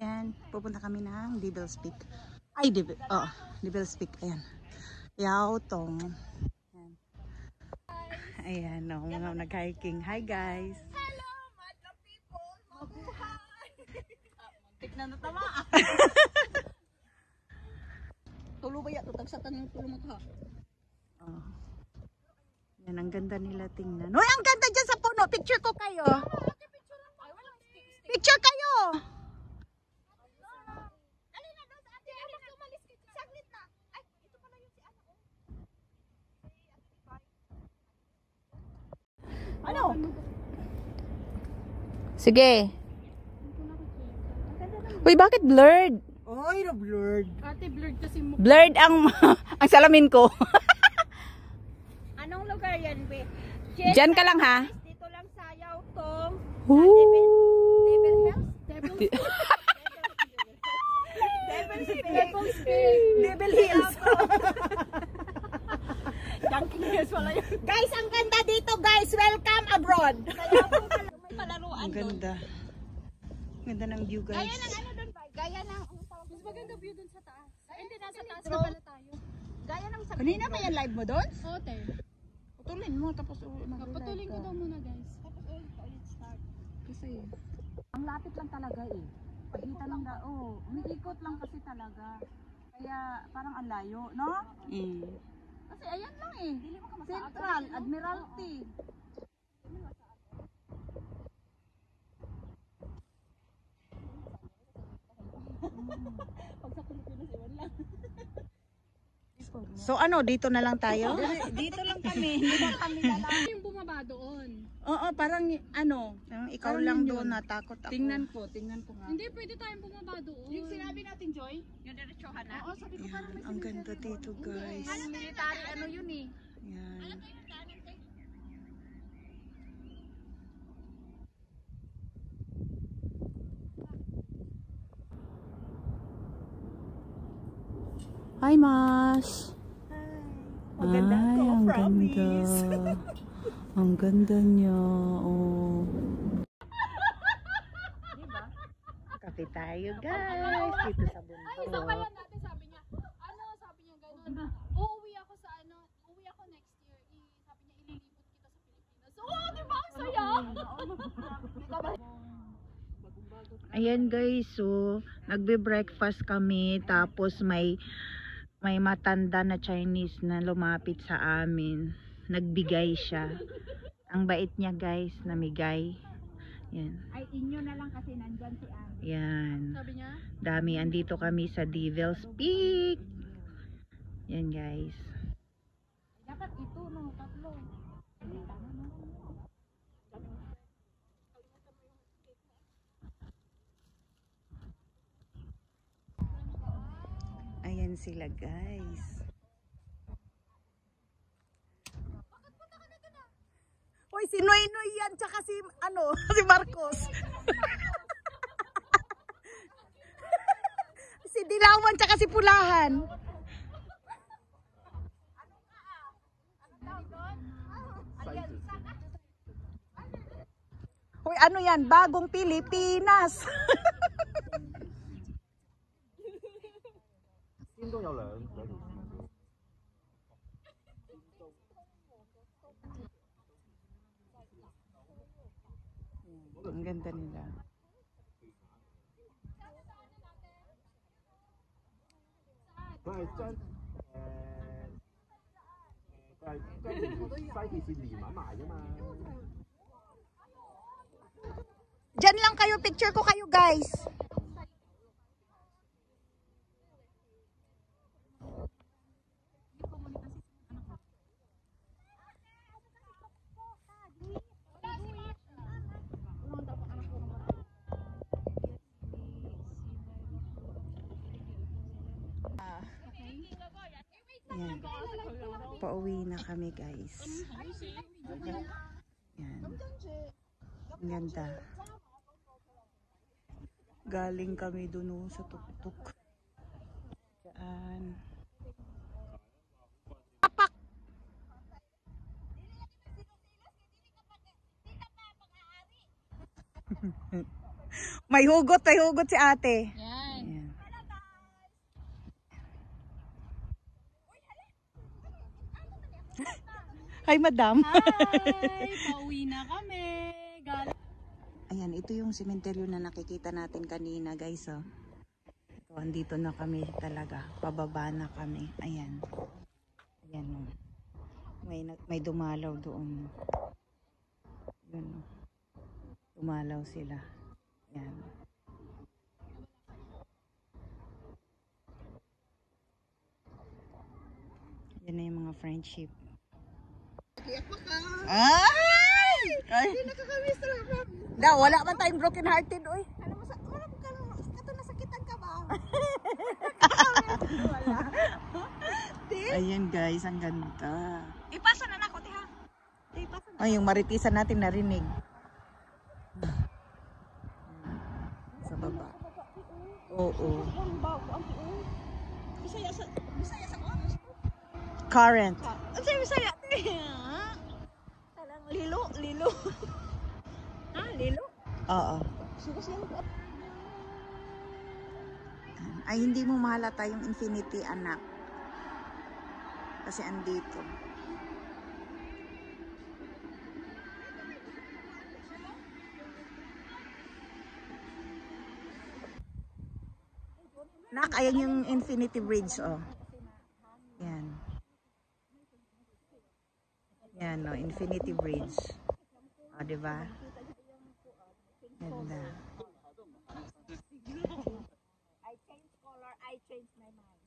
Ayan, pupunta kami ng Devil's Peak. Ay, Devil's Peak. Ayan. Yautong. Ayan. Ayan, no, mga nag-hiking. Hi, guys. Hello, madlang people. Mabuhay. Muntik na natama. Tulo ba yan? Tutagsatan yung tulo mo ka. Oh. Yan, ang ganda nila tingnan. Uy, ang ganda dyan sa puno. Picture ko kayo. Picture kayo. Ano? Sige. Uy, bakit blurred? Oy, na-blurred. Ate, blurred kasi mo. Blurred ang ang salamin ko. Anong lugar yan, be? Diyan ka lang ha. Dito lang sa Yautong. Ooh. Devil Hills? Devil's Peak. Devil Hills. Dunking Hills wala yun. Guys, ang ganda dito, guys. Welcome abroad. Kaya po may palaruan Ang doon. ganda. Ganda ng view, guys. Gaya ng ano doon ba? Gaya ng mas maganda view doon sa taas. Ay, hindi, nasa taas na pala tayo. Gaya ng sa Kanina ba yan live mo doon? Oo, te. Putulin mo, tapos Patuloy ko daw muna, guys. Tapos ulit start. Kasi, ang lapit lang talaga eh. Pagitan lang umiikot lang kasi talaga. Kaya parang ang layo, no? Kasi ayan lang eh. Central, Admiralty. Pag sa Pilipinas, iwan lang. So ano, dito na lang tayo? Dito lang kami. Hindi na kami lalaki. Yung bumaba doon. Oo, parang ano, ikaw Parang lang yun doon yun. natakot ako. Tingnan ko nga. Hindi, pwede tayong bumaba doon. Yung sinabi natin, Joy? Yung diretsohan na? Oo, sabi ko parang may Ang ganda dito, guys. military, ano yun eh. Yan. Hi, Mas. Maganda Ay, ko, ang promise. ganda. Ang ganda niya. Oh. Kape tayo, guys. Dito sa Ay, bundok. so kaya natin sabi niya, sabi niya gano'n, uuwi ako next year. Sabi niya, ililibot kita sa Pilipinas. Oo, di ba? Ang saya! Ayan, guys. So, nagbe-breakfast kami. Tapos may matanda na Chinese na lumapit sa amin. Nagbigay siya. Ang bait niya, guys. Namigay. Yan. Ay, inyo na lang kasi nandyan si Anne. Yan. Sabi niya? Dami. Andito kami sa Devil's Peak. Yan, guys. Dapat ito, no? Tatlo. Ayan sila, guys. Hoy, si Noy yan, tsaka si, si Marcos. Si Dilawan, tsaka si Pulahan. Hoy, ano yan? Bagong Pilipinas. Ang ganda nila. Diyan lang kayo, picture ko kayo, guys. Yan. Pauwi na kami, guys. Yan. Ang ganda. Galing kami dun sa tuktok. Yan. Papak! May hugot si ate. Yan. Ayan. Hi, madam. Hi! Pauwi na kami. Ayan, ito yung sementeryo na nakikita natin kanina, guys. Oh. Ito, andito na kami talaga. Pababa na kami. Ayan. Ayan, oh. May dumalaw doon. Yun, oh. Dumalaw sila. Ayan. Yan na yung mga friendship. Ay! Hindi nakakamiss talaga. Wala man tayong broken hearted, oy. Kato nasakitan ka ba? Wala. Ayan guys, ang ganda. Ipasa na nako, tiha. Ay, yung maritisan natin narinig. Sa baba. Oo. Bisaya sa oras. Current. Ano sa'yo bisaya? Talang lilo. Lilo? Oo. Sugas lang ko. Ay, hindi mo mahalata yung infinity, anak. Kasi andito. Nak, ayan yung infinity bridge, oh. Yan. Yan, no, infinity bridge. O, diba? Ganda. I change color, I change my mind.